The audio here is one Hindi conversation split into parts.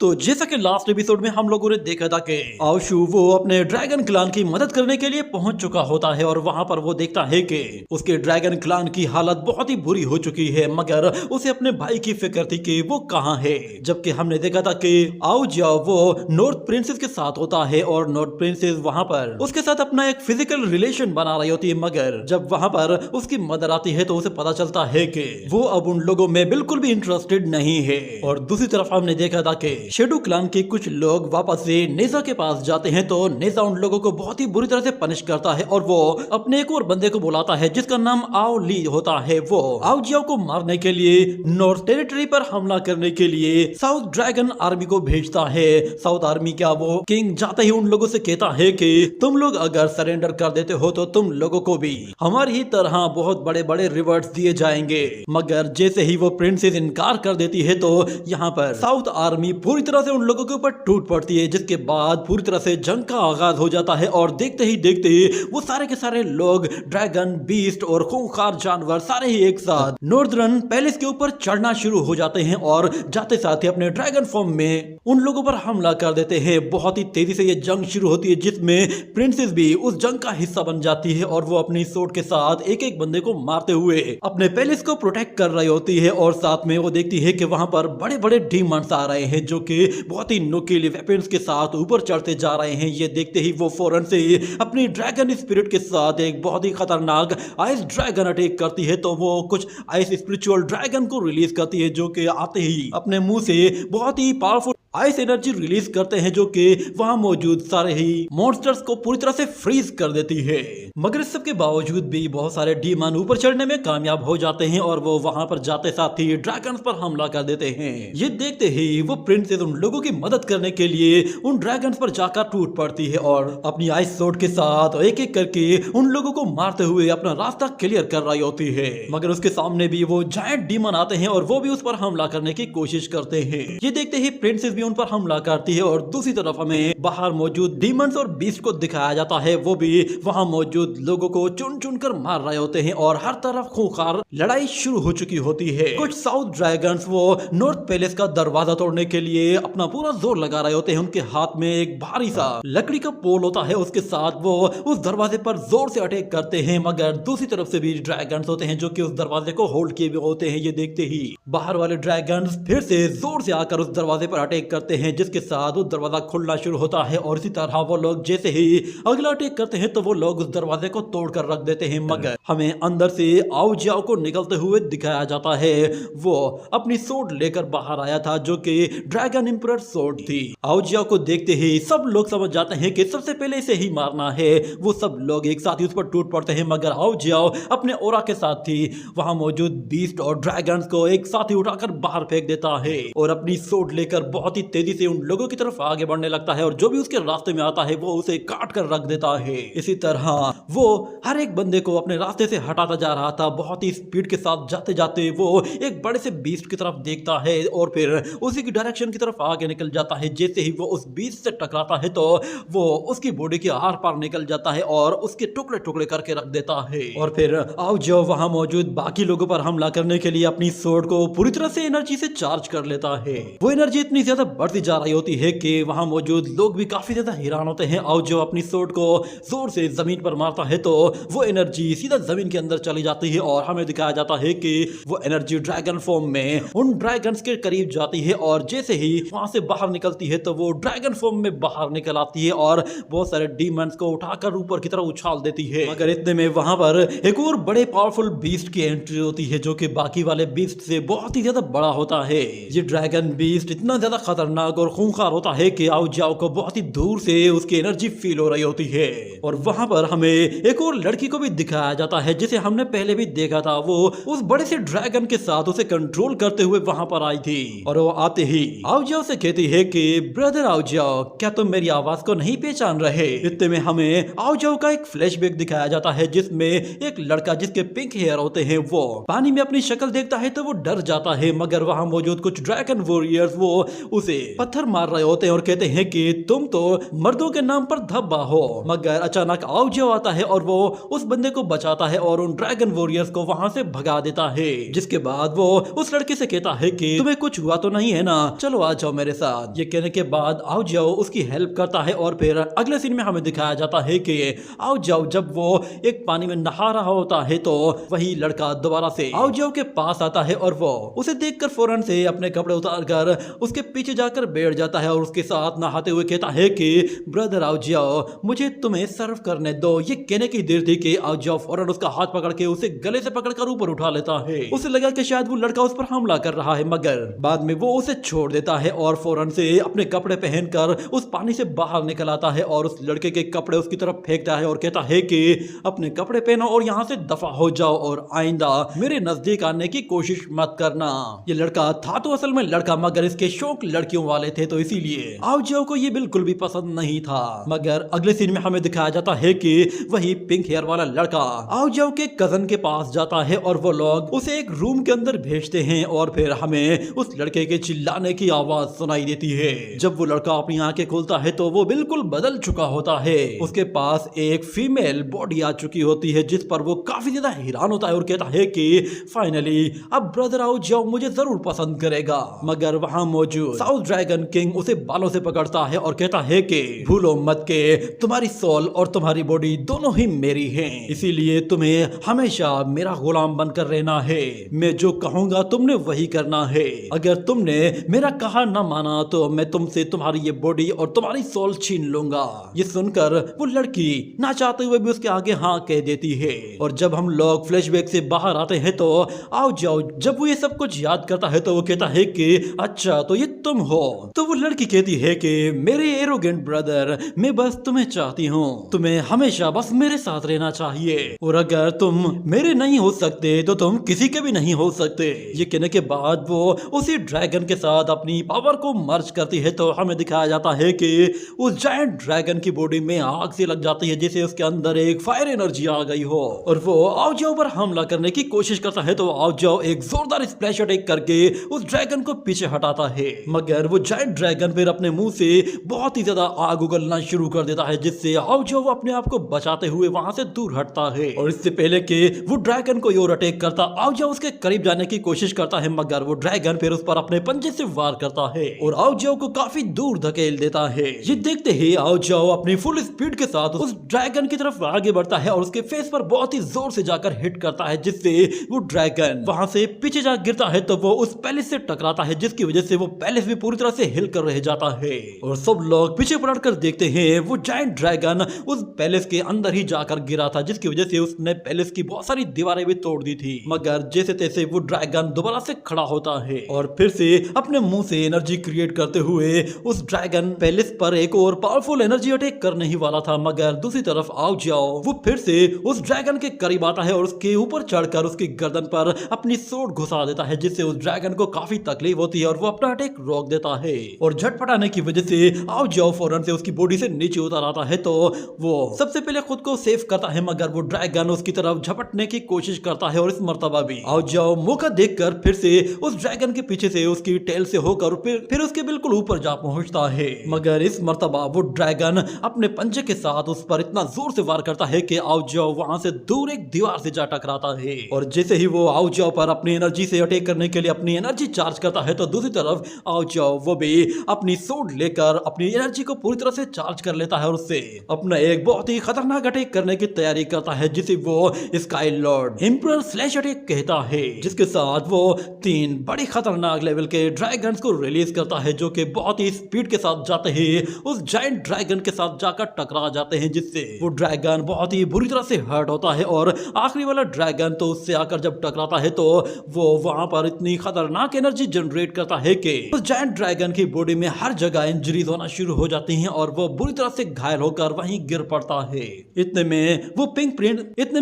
तो जैसा कि लास्ट एपिसोड में हम लोगों ने देखा था कि आशु वो अपने ड्रैगन क्लान की मदद करने के लिए पहुंच चुका होता है और वहां पर वो देखता है कि उसके ड्रैगन क्लान की हालत बहुत ही बुरी हो चुकी है, मगर उसे अपने भाई की फिक्र थी कि वो कहाँ है। जबकि हमने देखा था कि आओ जाओ वो नॉर्थ प्रिंसेस के साथ होता है और नॉर्थ प्रिंसेस वहां पर उसके साथ अपना एक फिजिकल रिलेशन बना रही होती है, मगर जब वहां पर उसकी मदर आती है तो उसे पता चलता है कि वो अब उन लोगों में बिल्कुल भी इंटरेस्टेड नहीं है। और दूसरी तरफ हमने देखा था कि शेडो क्लान के कुछ लोग वापस से नेजा के पास जाते हैं तो नेजा उन लोगों को बहुत ही बुरी तरह से पनिश करता है और वो अपने एक और बंदे को बुलाता है जिसका नाम आओ ली होता है। वो आओ जियाओ को मारने के लिए नॉर्थ टेरिटरी पर हमला करने के लिए साउथ ड्रैगन आर्मी को भेजता है। साउथ आर्मी क्या वो किंग जाते ही उन लोगों से कहता है कि तुम लोग अगर सरेंडर कर देते हो तो तुम लोगों को भी हमारी ही तरह बहुत बड़े बड़े रिवॉर्ड्स दिए जाएंगे। मगर जैसे ही वो प्रिंसेस इनकार कर देती है तो यहाँ पर साउथ आर्मी पूरी तरह से उन लोगों के ऊपर टूट पड़ती है, जिसके बाद पूरी तरह से जंग का आगाज हो जाता है। और देखते ही देखते वो सारे के सारे लोग ड्रैगन, बीस्ट और खूंखार जानवर सारे ही एक साथ नॉर्दर्न पैलेस के ऊपर चढ़ना शुरू हो जाते हैं और जाते साथ ही अपने ड्रैगन फॉर्म में उन लोगों पर हमला कर देते हैं। बहुत ही तेजी से ये जंग शुरू होती है जिसमें प्रिंसेस भी उस जंग का हिस्सा बन जाती है और वो अपनी सोर्ड के साथ एक एक बंदे को मारते हुए अपने पैलेस को प्रोटेक्ट कर रही होती है। और साथ में वो देखती है कि वहां पर बड़े बड़े डीमंस आ रहे हैं जो कि बहुत ही नुकीले वेपन्स के साथ ऊपर चढ़ते जा रहे हैं। ये देखते ही वो फौरन से अपनी ड्रैगन स्पिरिट के साथ एक बहुत ही खतरनाक आइस ड्रैगन अटैक करती है। तो वो कुछ आइस स्पिरिचुअल ड्रैगन को रिलीज करती है जो कि आते ही अपने मुंह से बहुत ही पावरफुल आइस एनर्जी रिलीज करते हैं जो कि वहां मौजूद सारे ही मॉन्स्टर्स को पूरी तरह से फ्रीज कर देती है। मगर इस सब के बावजूद भी बहुत सारे डीमन ऊपर चढ़ने में कामयाब हो जाते हैं और वो वहां पर जाते साथ ही ड्रैगन्स पर हमला कर देते हैं। ये देखते ही वो प्रिंसेस उन लोगों की मदद करने के लिए उन ड्रैगन्स पर जाकर टूट पड़ती है और अपनी आइस सोर्ड के साथ एक एक करके उन लोगों को मारते हुए अपना रास्ता क्लियर कर रही होती है। मगर उसके सामने भी वो जायंट डीमन आते हैं और वो भी उस पर हमला करने की कोशिश करते हैं। ये देखते ही प्रिंसेस उन पर हमला करती है और दूसरी तरफ हमें बाहर मौजूद डीमंस और बीस्ट को दिखाया जाता है। वो भी वहां मौजूद लोगों को चुन चुन कर मार रहे होते हैं और हर तरफ खूंखार लड़ाई शुरू हो चुकी होती है। कुछ साउथ ड्रैगन्स वो नॉर्थ पैलेस का दरवाजा तोड़ने के लिए अपना पूरा जोर लगा रहे होते हैं। उनके हाथ में एक भारी सा लकड़ी का पोल होता है, उसके साथ वो उस दरवाजे पर जोर से अटैक करते हैं। मगर दूसरी तरफ से भी ड्रैगन्स होते हैं जो कि उस दरवाजे को होल्ड किए हुए होते हैं। ये देखते ही बाहर वाले ड्रैगन्स फिर से जोर से आकर उस दरवाजे पर अटैक करते हैं जिसके साथ वो दरवाजा खुलना शुरू होता है। और इसी तरह वो लोग जैसे ही अगला अटैक करते हैं तो वो लोग उस दरवाजे को तोड़कर रख देते हैं। मगर हमें अंदर से आओ जियाओ को निकलते हुए दिखाया जाता है। वो अपनी सोर्ड लेकर बाहर आया था जो कि ड्रैगन एम्परर सोर्ड थी। आओ जियाओ को देखते ही सब लोग समझ जाते हैं कि सबसे पहले इसे ही मारना है। वो सब लोग एक साथ ही उस पर टूट पड़ते हैं मगर आओ जियाओ अपने ओरा के साथ थी वहां मौजूद बीस्ट और ड्रैगन्स को एक साथ ही उठाकर बाहर फेंक देता है और अपनी सोर्ड लेकर बहुत ही तेजी से उन लोगों की तरफ आगे बढ़ने लगता है और जो भी उसके रास्ते में आता है वो उसे काट कर रख देता है। इसी तरह वो हर एक बंदे को अपने रास्ते से हटाता जा रहा था। बहुत ही स्पीड के साथ जाते जाते वो एक बड़े से बीस्ट की तरफ देखता है और फिर उसी की डायरेक्शन की तरफ आगे निकल जाता है। जैसे ही वो उस बीस्ट से टकराता है तो वो उसकी बॉडी के आर पार निकल जाता है और उसके टुकड़े टुकड़े करके रख देता है। और फिर आओ जो वहां मौजूद बाकी लोगों पर हमला करने के लिए अपनी सोर्ड को पूरी तरह से एनर्जी से चार्ज कर लेता है। वो एनर्जी इतनी ज्यादा बढ़ती जा रही होती है कि वहां मौजूद लोग भी काफी ज्यादा हैरान होते हैं। और जो अपनी सोर्ड को जोर से जमीन पर मारता है तो वो एनर्जी सीधा जमीन के अंदर चली जाती है और हमें दिखाया जाता है कि वो एनर्जी ड्रैगन फॉर्म में उन ड्रैगन्स के करीब जाती है और जैसे ही वहां से बाहर निकलती है तो वो ड्रैगन फॉर्म में बाहर निकल आती है और बहुत सारे डीमंस को उठाकर ऊपर की तरफ उछाल देती है। मगर इतने में वहां पर एक और बड़े पावरफुल बीस्ट की एंट्री होती है जो कि बाकी वाले बीस्ट से बहुत ही ज्यादा बड़ा होता है। ये ड्रैगन बीस्ट इतना ज्यादा खतरनाक और खूंखार होता है कि आओ जाओ को बहुत ही दूर से उसकी एनर्जी फील हो रही होती है। और वहां पर हमें एक और लड़की को भी दिखाया जाता है जिसे हमने पहले भी देखा था। वो उस बड़े से ड्रैगन के साथ उसे कंट्रोल करते हुए वहां पर आई थी और वो आते ही आओ जाओ से कहती है कि ब्रदर आओ जाओ क्या तुम मेरी आवाज को नहीं पहचान रहे। इतने में हमें आओ जाओ का एक फ्लैशबैक दिखाया जाता है जिसमें एक लड़का जिसके पिंक हेयर होते हैं वो पानी में अपनी शक्ल देखता है तो वो डर जाता है। मगर वहां मौजूद कुछ ड्रैगन वॉरियर्स वो उसे पत्थर मार रहे होते हैं और कहते हैं कि तुम तो मर्दों के नाम पर धब्बा हो। मगर अचानक आओ जाओ आता है और वो उस बंदे को बचाता है और उन ड्रैगन वॉरियर्स को वहां से भगा देता है। जिसके बाद वो उस लड़के से कहता है कि तुम्हें कुछ हुआ तो नहीं है ना, चलो आ आ जाओ मेरे साथ। ये कहने के बाद आओ जाओ उसकी हेल्प करता है और फिर अगले सीन में हमें दिखाया जाता है कि आओ जाओ जब वो एक पानी में नहा रहा होता है तो वही लड़का दोबारा से आओ जाओ के पास आता है और वो उसे देखकर फौरन से अपने कपड़े उतार कर उसके पीछे जाकर बैठ जाता है और उसके साथ नहाते हुए कहता है कि ब्रदर आओ जाओ मुझे तुम्हें सर्व करने दो। ये कहने की देर थी कि आओ जाओ फौरन उसका हाथ पकड़ के उसे गले से पकड़कर ऊपर उठा लेता है। उसे लगा कि शायद वो लड़का उस पर हमला कर रहा है, मगर बाद में वो उसे छोड़ देता है और फौरन से अपने कपड़े पहनकर उस पानी से बाहर निकल आता है और उस लड़के के कपड़े उसकी तरफ फेंकता है और कहता है कि अपने कपड़े पहनो और यहाँ से दफा हो जाओ और आइंदा मेरे नजदीक आने की कोशिश मत करना। ये लड़का था तो असल में लड़का, मगर इसके शौक लड़कियों वाले थे तो इसीलिए आओ जाओ को ये बिल्कुल भी पसंद नहीं था। मगर अगले सीन में हमें दिखाया जाता है कि वही पिंक हेयर वाला लड़का आओ जाओ के कजन के पास जाता है और वो लोग उसे एक रूम के अंदर भेजते हैं और फिर हमें उस लड़के के चिल्लाने की आवाज सुनाई देती है। जब वो लड़का अपनी आंखें खोलता है तो वो बिल्कुल बदल चुका होता है। उसके पास एक फीमेल बॉडी आ चुकी होती है जिस पर वो काफी ज्यादा हैरान होता है और कहता है कि फाइनली अब ब्रदर आओ जाओ मुझे जरूर पसंद करेगा। मगर वहां मौजूद साउथ ड्रैगन किंग उसे बालों से पकड़ता है और कहता है कि भूलो मत के तुम्हारी सोल और तुम्हारी बॉडी दोनों ही मेरी हैं, इसीलिए तुम्हें हमेशा मेरा गुलाम बनकर रहना है। मैं जो कहूंगा तुमने वही करना है। अगर तुमने मेरा कहा न माना तो मैं तुमसे तुम्हारी ये बॉडी और तुम्हारी सोल छीन लूंगा। ये सुनकर वो लड़की ना चाहते हुए भी उसके आगे हाँ कह देती है। और जब हम लोग फ्लैशबैक से बाहर आते हैं तो आओ जाओ जब वो ये सब कुछ याद करता है तो वो कहता है कि अच्छा तो ये तुम हो। तो वो लड़की कहती है कि मेरे एरोगेंट ब्रदर मैं बस तुम्हें चाहती हूँ, तुम्हें हमेशा बस मेरे साथ रहना चाहिए और अगर तुम मेरे नहीं हो सकते तो तुम किसी के भी नहीं हो सकते। ये कहने के बाद वो उसी ड्रैगन के साथ अपनी पावर को मर्ज करती है तो हमें दिखाया जाता है कि उस जायंट ड्रैगन की बॉडी में आग से लग जाती है जैसे उसके अंदर एक फायर एनर्जी आ गई हो और वो आओ जाओ पर हमला करने की कोशिश करता है तो आओ जाओ एक जोरदार स्प्लैश अटैक करके उस ड्रैगन को पीछे हटाता है। मगर वो जायंट ड्रैगन फिर अपने मुंह से बहुत ही ज्यादा आग उगलना शुरू कर देता है जिससे आओ जाओ अपने आप को बचाते हुए वहां से दूर हटता है और इससे पहले कि वो ड्रैगन को और अटैक करता आओ जाओ उसके करीब जाने की कोशिश करता है, मगर वो ड्रैगन फिर उस पर अपने पंजे से वार करता है और आओ जाओ को काफी दूर धकेल देता है। ये देखते ही आओ जाओ अपनी फुल स्पीड के साथ उस ड्रैगन की तरफ आगे बढ़ता है और उसके फेस पर बहुत ही जोर से जाकर हिट करता है जिससे वो ड्रैगन वहां से पीछे जा गिरता है तो वो उस पैलेस से टकराता है जिसकी वजह से वो पैलेस भी पूरी तरह से हिल कर रह जाता है और सब लोग पीछे पलटकर देखते हैं वो जायंट ड्रैगन उस पैलेस के अंदर ही जाकर गिरा था जिसकी वजह से उसने पैलेस की बहुत सारी दीवारें भी तोड़ दी थी। मगर जैसे तैसे वो ड्रैगन दोबारा से खड़ा होता है और फिर से अपने मुंह से एनर्जी क्रिएट करते हुए उस ड्रैगन पैलेस पर एक और पावरफुल एनर्जी अटैक करने ही वाला था। मगर दूसरी तरफ आओ जाओ वो फिर से उस ड्रैगन के करीब आता है और उसके ऊपर चढ़कर उसकी गर्दन पर अपनी सोट घुसा देता है जिससे उस ड्रैगन को काफी तकलीफ होती है और वो अपना अटैक रोक देता है और झटपटाने की वजह से आओ जाओ फौरन से उसकी बॉडी से नीचे उतर आता है तो वो सबसे पहले खुद को सेव करता है, मगर वो ड्रैगन उसकी तरफ झपटने की कोशिश करता है और इस मर्तबा भी आओ जाओ मौका देखकर फिर से उस ड्रैगन के पीछे से उसकी टेल से होकर फिर उसके बिल्कुल ऊपर जा पहुंचता है। मगर इस मर्तबा वो ड्रैगन अपने पंजे के साथ उस पर इतना जोर से वार करता है कि आओ जाओ वहां से दूर एक दीवार से जा टकराता है और जैसे ही वो आओ जाओ पर अपनी एनर्जी से अटैक करने के लिए अपनी एनर्जी चार्ज करता है तो दूसरी तरफ आओ जाओ वो भी अपनी सोड लेकर अपनी एनर्जी को पूरी तरह से चार्ज कर लेता है और उससे अपना एक बहुत ही खतरनाक अटैक करने की तैयारी करता है जिसे वो sky Lord emperor slash attack कहता है, जिसके साथ वो 3 बड़ी खतरनाक लेवल के ड्रैगन्स को रिलीज करता है जो कि बहुत ही स्पीड के साथ जाते ही उस जायंट ड्रैगन के साथ जाकर टकरा जाते हैं जिससे वो ड्रैगन बहुत ही बुरी तरह से हर्ट होता है और आखिरी वाला ड्रैगन तो उससे आकर जब टकराता है तो वो वहां पर इतनी खतरनाक एनर्जी जनरेट करता है कि उस जायंट ड्रैगन की बॉडी में हर जगह इंजरीज होना शुरू हो जाती हैं और वो बुरी तरह से घायल होकर वहीं गिर पड़ता है। इतने में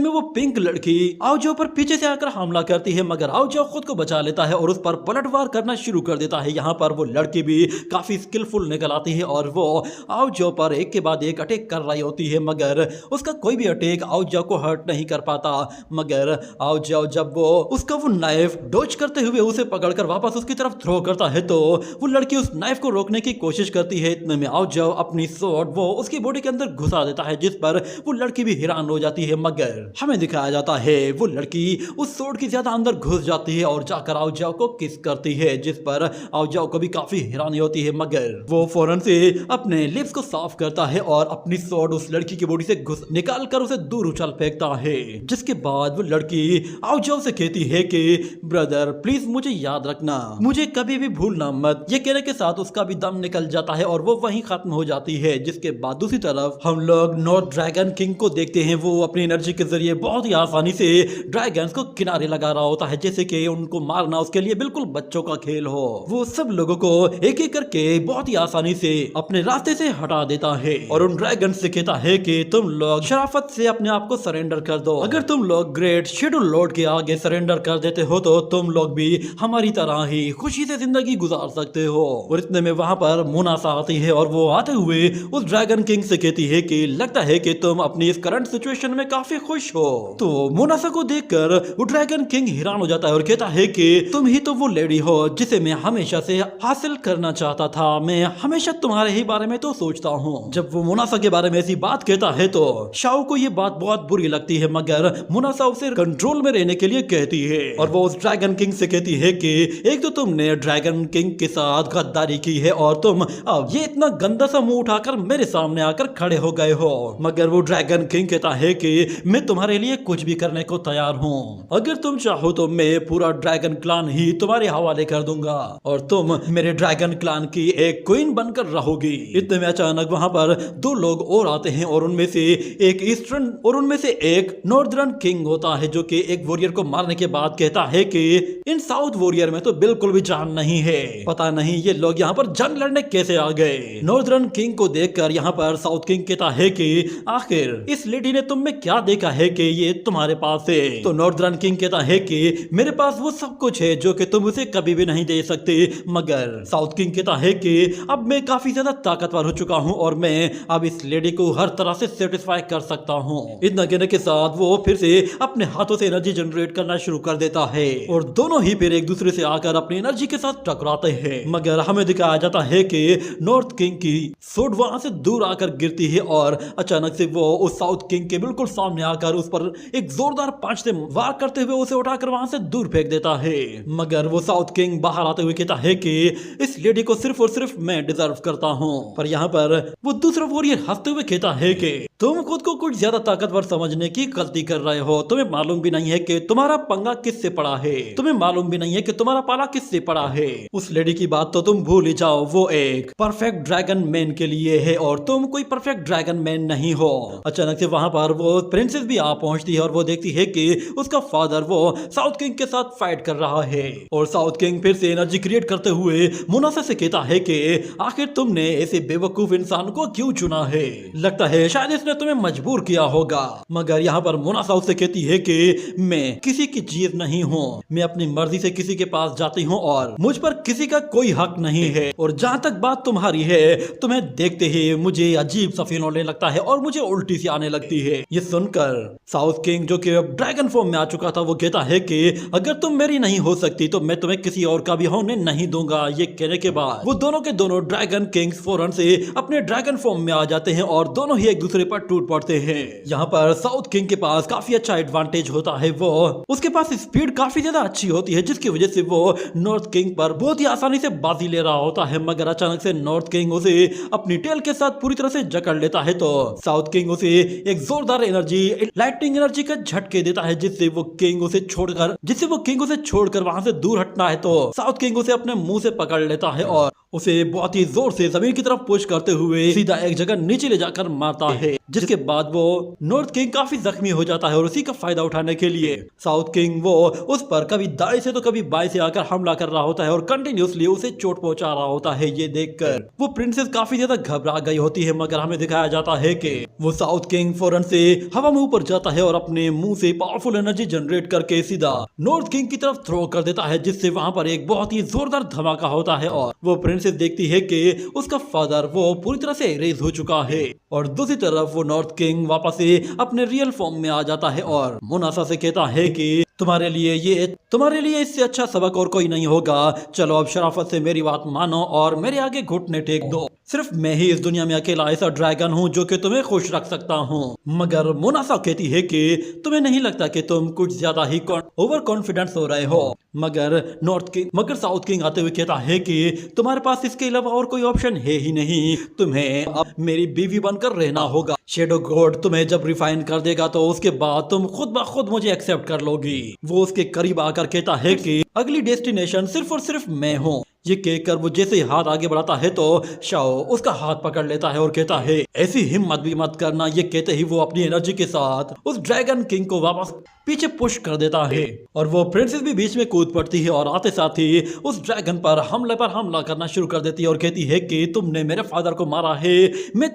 वो पिंक लड़की आओ जाओ पर पीछे से आकर हमला करती है, मगर आओ जाओ खुद को बचा लेता है और उस पर पलटवार करना शुरू कर देता है। यहाँ पर वो लड़की भी काफी स्किलफुल निकल आती है और वो आओ जाओ पर एक के बाद एक अटैक कर रही होती है, मगर उसका कोई भी अटैक आओ जाओ को हर्ट नहीं कर पाता। मगर आओ जाओ जब उसका वो नाइफ डॉज करते हुए उसे पकड़कर वापस उसकी तरफ थ्रो करता है तो वो लड़की उस नाइफ को रोकने की कोशिश करती है। इतने में आओ जाओ अपनी स्वॉर्ड वो उसकी बॉडी के अंदर घुसा देता है जिस पर वो लड़की भी हैरान हो जाती है, मगर हमें दिखाया जाता है वो लड़की उस स्वॉर्ड की ज्यादा अंदर घुस जाती है और जाकर आओ जाओ को किस करती है जिस पर आओ आओ को भी काफी हैरानी होती है, मगर वो फौरन से अपने लिप्स को साफ करता है और अपनी स्वॉर्ड उस लड़की की बॉडी से निकाल कर उसे दूर उछाल फेंकता है। जिसके बाद वो लड़की आओ जाओ से कहती है कि ब्रदर प्लीज मुझे याद रखना, मुझे कभी भी भूलना मत। ये कहने के साथ उसका भी दम निकल जाता है और वो वहीं खत्म हो जाती है। जिसके बाद दूसरी तरफ हम लोग नॉर्थ ड्रैगन किंग को देखते हैं। वो अपनी एनर्जी के जरिए बहुत ही आसानी से ड्रैगन्स को किनारे लगा रहा होता है, जैसे कि उनको मारना उसके लिए बिल्कुल बच्चों का खेल हो। वो सब लोगों को एक एक करके बहुत ही आसानी से अपने रास्ते से हटा देता है और उन ड्रैगन से कहता है कि तुम लोग शराफत से अपने आप को सरेंडर कर दो। अगर तुम लोग ग्रेट शेडो लॉर्ड के आगे सरेंडर कर देते हो तो तुम लोग भी हमारी तरह ही खुशी से जिंदगी गुजार सकते हो। और इतने में वहाँ पर मोनासा आती है और वो आते हुए उस ड्रैगन किंग से कहती है कि लगता है कि तुम अपनी इस करंट सिचुएशन में काफी खुश हो। तो मोनासा को देखकर वो ड्रैगन किंग हैरान हो जाता है और कहता है कि तुम ही तो वो लेडी हो जिसे मैं हमेशा से हासिल करना चाहता था। मैं हमेशा तुम्हारे ही बारे में तो सोचता हूँ। जब वो मोनासा के बारे में ऐसी बात कहता है तो शाओ को ये बात बहुत बुरी लगती है, मगर मोनासा उसे कंट्रोल में रहने के लिए कहती है और वो उस ड्रैगन किंग से कहती है कि एक तो तुमने ड्रैगन किंग के साथ गद्दारी की है और तुम अब ये इतना गंदा सा मुंह उठाकर मेरे सामने आकर खड़े हो गए हो। मगर वो ड्रैगन किंग कहता है कि मैं तुम्हारे लिए कुछ भी करने को तैयार हूँ। अगर तुम चाहो तो मैं पूरा ड्रैगन क्लान ही तुम्हारे हवाले कर दूंगा और तुम मेरे ड्रैगन क्लान की एक क्वीन बनकर रहोगी। इतने में अचानक वहां पर दो लोग और आते हैं और उनमें से एक ईस्टर्न और उनमें से एक नॉर्दर्न किंग होता है, जो कि एक वॉरियर को मारने के बाद कहता है कि इन साउथ वॉरियर में तो बिल्कुल भी जान नहीं है, पता नहीं ये लोग यहाँ पर जंग लड़ने कैसे आ गए। नॉर्दर्न किंग को देखकर यहाँ पर साउथ किंग कहता है कि आखिर इस लेडी ने तुम में क्या देखा है कि ये तुम्हारे पास है। तो नॉर्दर्न किंग कहता है कि मेरे पास वो सब कुछ है जो कि तुम उसे कभी भी नहीं दे सकते। मगर साउथ किंग कहता है कि अब मैं काफी ज्यादा ताकतवर हो चुका हूँ और मैं अब इस लेडी को हर तरह से सेटिस्फाई कर सकता हूँ। इतना कहने के साथ वो फिर से अपने हाथों से एनर्जी जनरेट करना शुरू कर देता है और दोनों ही फिर एक दूसरे से आकर अपनी एनर्जी के साथ टकराते हैं। मगर हमें दिखाया जाता है कि नॉर्थ किंग की सोड वहां से दूर आकर गिरती है और अचानक से वो उस साउथ किंग के बिल्कुल सामने आकर उस पर एक जोरदार पंच से वार करते हुए उसे उठाकर वहां से दूर फेंक देता है। मगर वो साउथ किंग बाहर आते हुए कहता है कि इस लेडी को सिर्फ और सिर्फ मैं डिजर्व करता हूँ। पर यहाँ पर वो दूसरा वॉरियर हंसते हुए कहता है कि तुम खुद को कुछ ज्यादा ताकतवर समझने की गलती कर रहे हो। तुम्हें मालूम भी नहीं है कि तुम्हारा पंगा किससे पड़ा है, तुम्हें मालूम भी नहीं है कि तुम्हारा पाला किससे पड़ा है। उस लेडी की बात तो तुम भूल ही जाओ, वो एक परफेक्ट ड्रैगन मैन के लिए है और तुम कोई परफेक्ट ड्रैगन मैन नहीं हो। अचानक से वहां पर वो प्रिंसेस भी आ पहुंचती है और वो देखती है कि उसका फादर वो साउथ किंग के साथ फाइट कर रहा है और साउथ किंग फिर से एनर्जी क्रिएट करते हुए मोनासा से कहता है कि आखिर तुमने ऐसे बेवकूफ इंसान को क्यों चुना है, लगता है शायद इसने तुम्हें मजबूर किया होगा। मगर यहाँ पर मोनासा उससे कहती है कि मैं किसी की चीज नहीं हूँ, मैं अपनी मर्जी से किसी के पास जाती हूँ और मुझ पर किसी का कोई हक नहीं है। और जहाँ तक बात तुम्हारी है, तुम्हें देखते ही मुझे अजीब सा फील होने लगता है और मुझे उल्टी सी आने लगती है। ये सुनकर साउथ किंग जो कि अब ड्रैगन फॉर्म में आ चुका था वो कहता है कि अगर तुम मेरी नहीं हो सकती तो मैं तुम्हें किसी और का भी होने नहीं दूंगा। ये कहने के बाद वो दोनों के दोनों ड्रैगन किंग्स फौरन से अपने ड्रैगन फॉर्म में आ जाते हैं और दोनों ही एक दूसरे पर टूट पड़ते हैं। यहाँ पर साउथ किंग के पास काफी अच्छा एडवांटेज होता है, वो उसके पास स्पीड काफी ज्यादा अच्छी होती है जिसकी वजह से वो नॉर्थ किंग पर बहुत ही आसानी से बाजी ले रहा होता है। मगर अचानक से नॉर्थ किंग उसे अपनी टेल के साथ पूरी तरह से जकड़ लेता है तो साउथ किंग उसे एक जोरदार एनर्जी लाइटनिंग एनर्जी का झटके देता है जिससे वो किंग उसे छोड़कर वहां से दूर हटना है तो साउथ किंग उसे अपने मुंह से पकड़ लेता है और उसे बहुत ही जोर से जमीन की तरफ पुश करते हुए सीधा एक जगह नीचे ले जाकर मारता है। जिसके बाद वो नॉर्थ किंग काफी जख्मी हो जाता है और उसी का फायदा उठाने के लिए साउथ किंग वो उस पर कभी दाएं से तो कभी बाएं से आकर हमला कर रहा होता है और कंटिन्यूसली उसे चोट पहुंचा रहा होता है। ये देखकर वो प्रिंसेस काफी ज्यादा घबरा गई होती है। मगर हमें दिखाया जाता है कि वो साउथ किंग फौरन से हवा में ऊपर जाता है और अपने मुंह से पावरफुल एनर्जी जनरेट करके सीधा नॉर्थ किंग की तरफ थ्रो कर देता है जिससे वहां पर एक बहुत ही जोरदार धमाका होता है और वो प्रिंसेस देखती है कि उसका फादर वो पूरी तरह से इरेज हो चुका है। और दूसरी तरफ वो नॉर्थ किंग वापस से अपने रियल फॉर्म में आ जाता है और मोनासा से कहता है कि तुम्हारे लिए इससे अच्छा सबक और कोई नहीं होगा। चलो अब शराफत से मेरी बात मानो और मेरे आगे घुटने टेक दो। सिर्फ मैं ही इस दुनिया में अकेला ऐसा ड्रैगन हूँ जो कि तुम्हें खुश रख सकता हूँ। मगर मोनासा कहती है कि तुम्हें नहीं लगता कि तुम कुछ ज्यादा ही ओवर कॉन्फिडेंस हो रहे हो। मगर साउथ किंग आते हुए कहता है कि तुम्हारे पास इसके अलावा और कोई ऑप्शन है ही नहीं, तुम्हें अब मेरी बीवी बनकर रहना होगा। शेडो गॉड तुम्हें जब रिफाइन कर देगा तो उसके बाद तुम खुद ब खुद मुझे एक्सेप्ट कर लोगी। वो उसके करीब आकर कहता है कि अगली डेस्टिनेशन सिर्फ और सिर्फ मैं हूँ। ये कहकर वो जैसे ही हाथ आगे बढ़ाता है तो शाओ उसका हाथ पकड़ लेता है और कहता है ऐसी हिम्मत भी मत करना। ये कहते ही वो अपनी एनर्जी के साथ उस ड्रैगन किंग को वापस पीछे पुश कर देता है और वो प्रिंसेस भी बीच में कूद पड़ती है और आते साथ ही उस ड्रैगन पर हमला करना शुरू कर देती है और कहती है कि तुमने मेरे फादर को मारा है, मैं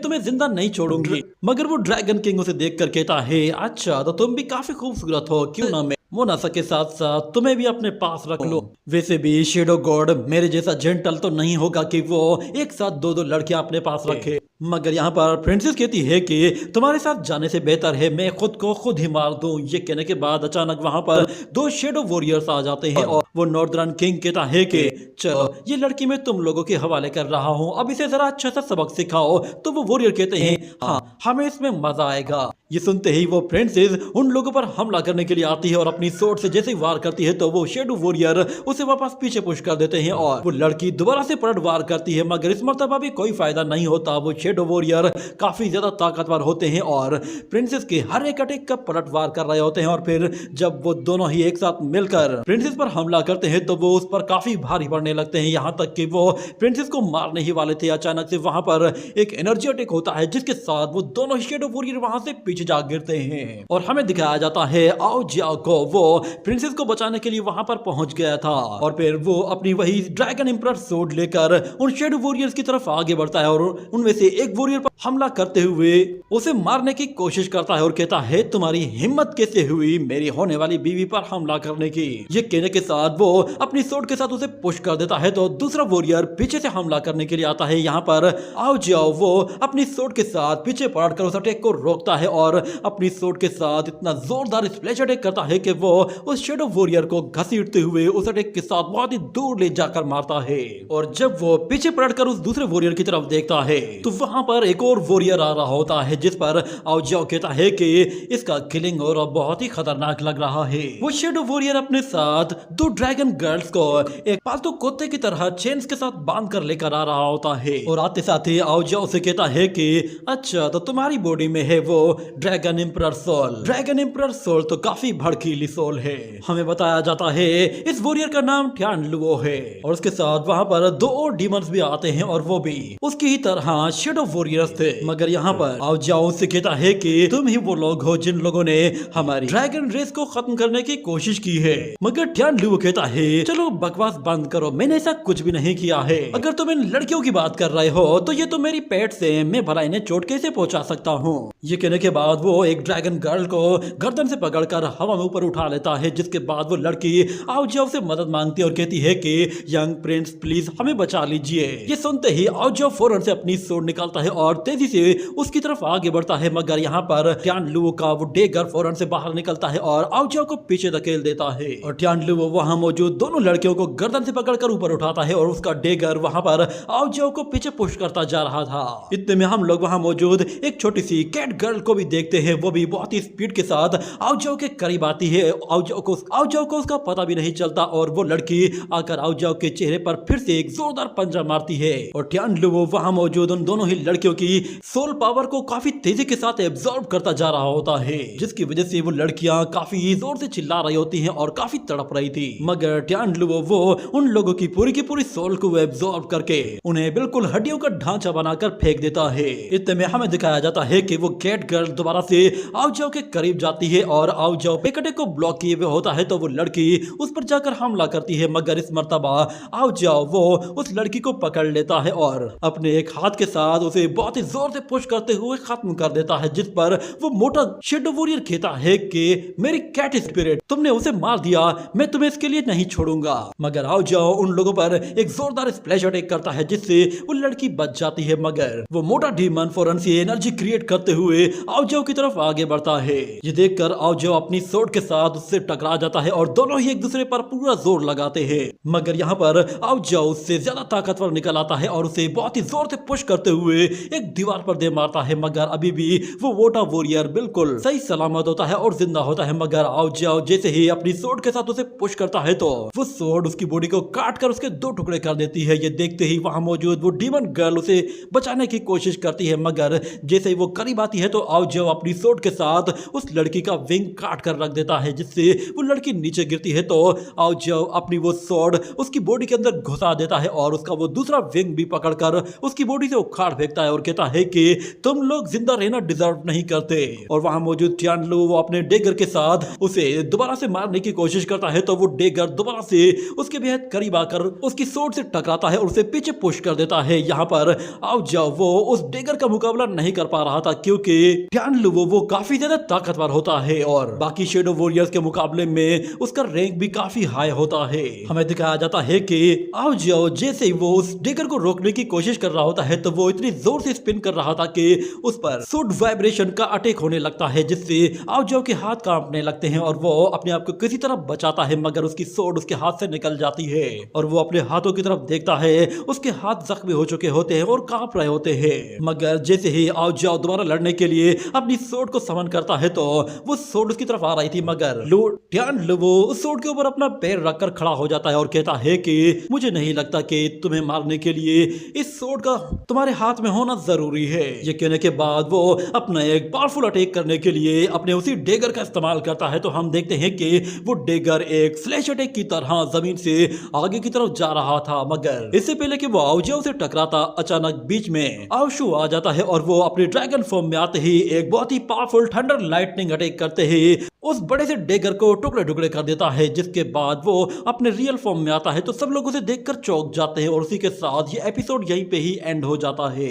तुम्हें जिंदा नहीं छोड़ूंगी। मगर वो ड्रैगन किंग उसे देखकर कहता है अच्छा तो तुम भी काफी खूबसूरत हो, क्यों ना मैं मोनासा के साथ साथ तुम्हें भी अपने पास रख लो। वैसे भी शेडो गॉड मेरे जैसा जेंटल तो नहीं होगा कि वो एक साथ दो लड़कियां अपने पास रखे। मगर यहाँ पर प्रिंसेस कहती है कि तुम्हारे साथ जाने से बेहतर है मैं खुद को खुद ही मार दूं। ये कहने के बाद अचानक वहां पर दो शेडो वॉरियर्स आ जाते हैं और वो नॉर्दर्न किंग कहता है कि चलो ये लड़की मैं तुम लोगों के हवाले कर रहा हूँ, अब इसे जरा अच्छा सा सबक सिखाओ। तो वो वॉरियर कहते हैं हाँ हमें इसमें मजा आएगा। ये सुनते ही वो प्रिंसेस उन लोगों पर हमला करने के लिए आती है और अपनी स्वॉर्ड से जैसे ही वार करती है तो वो शेडो वॉरियर उसे वापस पीछे पुश कर देते हैं और वो लड़की दोबारा से पलट वार करती है। मगर इस मर्तबा भी कोई फायदा नहीं होता। वो शेडो वॉरियर काफी ज्यादा ताकतवर होते हैं और प्रिंसेस के हर एक अटैक का पलट वार कर रहे होते हैं और फिर जब वो दोनों ही एक साथ मिलकर प्रिंसेस पर हमला करते हैं तो वो उस पर काफी भारी पड़ने लगते हैं, यहाँ तक कि वो प्रिंसेस को मारने ही वाले थे। अचानक से वहां पर एक एनर्जी अटैक होता है जिसके साथ वो दोनों शेडो वॉरियर वहां से पीछे जा गिरते हैं और हमें दिखाया जाता है आओ जियाओ को वो प्रिंसेस को बचाने के लिए वहां पर पहुंच गया था और फिर वो अपनी वही ड्रैगन एम्परर स्वॉर्ड लेकर उन शेडो वॉरियर्स की तरफ आगे बढ़ता है और उनमें से एक वॉरियर पर हमला करते हुए उसे मारने की कोशिश करता है और कहता है तुम्हारी हिम्मत कैसे हुई मेरी होने वाली बीवी पर हमला करने की। ये कहने के साथ वो अपनी स्वॉर्ड के साथ उसे पुश कर देता है तो दूसरा वॉरियर पीछे से हमला करने के लिए आता है। यहाँ पर आओ जाओ वो अपनी स्वॉर्ड के साथ पीछे पलटकर उस अटैक को रोकता है और अपनी स्वॉर्ड के साथ इतना जोरदार स्प्लैश अटैक करता है कि वो उस शेडो वॉरियर को घसीटते हुए उस अटैक के साथ बहुत ही दूर ले जाकर मारता है। और जब वो पीछे पलटकर उस दूसरे वॉरियर की तरफ देखता है तो वहां पर एक और वॉरियर आ रहा होता है जिस पर आओ जाओ कहता है कि इसका किलिंग और बहुत ही खतरनाक लग रहा है। वो शेडो वॉरियर अपने साथ दो ड्रैगन गर्ल्स को एक पालतू कुत्ते की तरह चेन्स के साथ बांध कर लेकर आ रहा होता है और आते साथ ही आओ जाओ से कहता है कि अच्छा तो तुम्हारी बॉडी में है वो dragon emperor soul. Dragon emperor soul तो काफी भड़कीली सोल है। हमें बताया जाता है इस वॉरियर का नाम ट्यान लुओ है और उसके साथ वहां पर दो और डीमंस भी आते हैं और वो भी उसकी ही तरह शेडो वॉरियर्स थे। मगर यहाँ पर आओ जाओ से कहता है कि तुम ही वो लोग हो जिन लोगों ने हमारी ड्रैगन रेस को खत्म करने की कोशिश की है। मगर ट्यान लुओ कहता है चलो बकवास बंद करो, मैंने ऐसा कुछ भी नहीं किया है। अगर तुम इन लड़कियों की बात कर रहे हो तो ये तो मेरी पेट से मैं भला इन्हें चोट कैसे पहुंचा सकता हूँ। ये कहने के बाद वो एक ड्रैगन गर्ल को गर्दन से पकड़कर हवा में ऊपर उठा लेता है जिसके बाद वो लड़की आओ जाओ से मदद मांगती है और कहती है कि यंग प्रिंस प्लीज हमें बचा लीजिए। ये सुनते ही आओ जाओ फौरन से अपनी स्वॉर्ड निकालता है और तेजी से उसकी तरफ आगे बढ़ता है। मगर यहाँ पर ट्यान लुओ का वो डेगर फौरन से बाहर निकलता है और आओ जाओ को पीछे धकेल देता है और ट्यान लुओ वहां मौजूद दोनों लड़कियों को गर्दन से पकड़कर ऊपर उठाता है और उसका डेगर वहां पर आओ जाओ को पीछे पुश करता जा रहा था। इतने में हम लोग वहां मौजूद एक छोटी सी कैट गर्ल को भी देखते हैं। वो भी बहुत ही स्पीड के साथ आओ जाओ के करीब आती है। आओ जाओ को उसका पता भी नहीं चलता और वो लड़की आकर आओ जाओ के चेहरे पर फिर से एक जोरदार पंजा मारती है और ट्यान लुओ वहां मौजूद उन दोनों ही लड़कियों की सोल पावर को काफी तेजी के साथ एब्जॉर्ब करता जा रहा होता है जिसकी वजह से वो लड़कियां काफी जोर से चिल्ला रही होती हैं और काफी तड़प रही थी। मगर ट्यान लुओ वो उन लोगों की पूरी सोल को एब्जॉर्ब करके उन्हें बिल्कुल हड्डियों का ढांचा बनाकर फेंक देता है। इतने में हमें दिखाया जाता है कि वो कैट गर्ल दोबारा से आओ जाओ के करीब जाती है और आओ जाओ पेकटे को ब्लॉक किए हुए होता है तो वो लड़की उस पर जाकर हमला करती है। मगर इस मर्तबा आओ जाओ वो उस लड़की को पकड़ लेता है और अपने एक हाथ के साथ बाद उसे बहुत ही जोर से पुश करते हुए खत्म कर देता है, जिस पर वो मोटा शेडो वॉरियर कहता है कि मेरी कैट स्पिरिट, तुमने उसे मार दिया, मैं तुम्हें इसके लिए नहीं छोड़ूंगा। मगर आओ जाओ उन लोगों पर एक जोरदार स्प्लैश अटैक करता है, जिससे वो लड़की बच जाती है। मगर वो मोटा डीमन फौरन से एनर्जी क्रिएट करते हुए आओ जाओ की तरफ आगे बढ़ता है। ये देखकर आओ जाओ अपनी सोर्ड के साथ उससे टकरा जाता है और दोनों ही एक दूसरे पर पूरा जोर लगाते हैं। मगर यहाँ पर आओ जाओ उससे ज्यादा ताकतवर निकल आता है और उसे बहुत ही जोर से पुश करते हुए एक दीवार पर दे मारता है। मगर अभी भी वो मोटा वॉरियर बिल्कुल सही सलामत होता है और जिंदा होता है। मगर आओ जाओ जैसे ही अपनी सोर्ड के साथ उसे पुश करता है तो वो सोर्ड उसकी बॉडी को काट कर उसके 2 टुकड़े कर देती है। ये देखते ही वहां मौजूद वो डीमन गर्ल उसे बचाने की कोशिश करती है, मगर जैसे ही वो करीब आती है तो आओ जाओ अपनी सोर्ड के साथ उस लड़की का विंग काट कर रख देता है, जिससे वो लड़की नीचे गिरती है। तो आओ जाओ अपनी वो सोर्ड उसकी बॉडी के अंदर घुसा देता है और उसका वो दूसरा विंग भी पकड़कर उसकी बॉडी से उखाड़ फेंकता है और कहता है कि तुम लोग जिंदा रहना डिजर्व नहीं करते। और वहां मौजूद टियानलू वो अपने डेगर के साथ उसे दोबारा से मारने की कोशिश करता है, तो वो डेगर दोबारा से उसके बेहद करीब आकर उसकी सोर्ड से टकराता है और उसे पीछे पुश कर देता है। यहाँ पर आओ जाओ वो उस डेगर का मुकाबला नहीं कर पा रहा था, क्योंकि टियानलू वो काफी ज्यादा ताकतवर होता है और बाकी शेडो वॉरियर्स के मुकाबले में उसका रैंक भी काफी हाई होता है। हमें दिखाया जाता है कि आओ जाओ जैसे ही वो उस डेगर को रोकने की कोशिश कर रहा होता है तो वो इतनी जोर से स्पिन कर रहा था कि उस पर सूट वाइब्रेशन का अटैक होने लगता है, जिससे आओ जाओ के हाथ कांपने लगते हैं और वो अपने आप को किसी तरह बचाता है। मगर उसकी सोर्ड उसके हाथ से निकल जाती है और वो अपने हाथों की तरफ देखता है, उसके हाथ जख्मी हो चुके होते हैं और कांप रहे होते हैं। मगर जैसे ही आओ जाओ दोबारा लड़ने के लिए अपनी सोर्ड को समन करता है तो वो सोर्ड उसकी तरफ आ रही थी, मगर टियानलू वो उस सोर्ड के ऊपर अपना पैर रखकर खड़ा हो जाता है और कहता है कि मुझे नहीं लगता कि तुम्हें मारने के लिए इस सोर्ड का तुम्हारे हाथ में होना जरूरी है। ये कहने के बाद वो अपना एक पावरफुल अटैक करने के लिए अपने उसी डेगर का इस्तेमाल करता है। तो हम देखते हैं कि वो डेगर एक फ्लैश अटैक की तरह जमीन से आगे की तरफ जा रहा था, मगर इससे पहले कि वो आउजाओ से टकराता अचानक बीच में आउशु आ जाता है और वो अपने ड्रैगन फॉर्म में आते ही एक बहुत ही पावरफुल थंडर लाइटनिंग अटैक करते ही उस बड़े से डेगर को टुकड़े टुकड़े कर देता है। जिसके बाद वो अपने रियल फॉर्म में आता है तो सब लोग उसे देखकर चौंक जाते हैं और उसी के साथ ये एपिसोड यहीं पे ही एंड हो जाता है।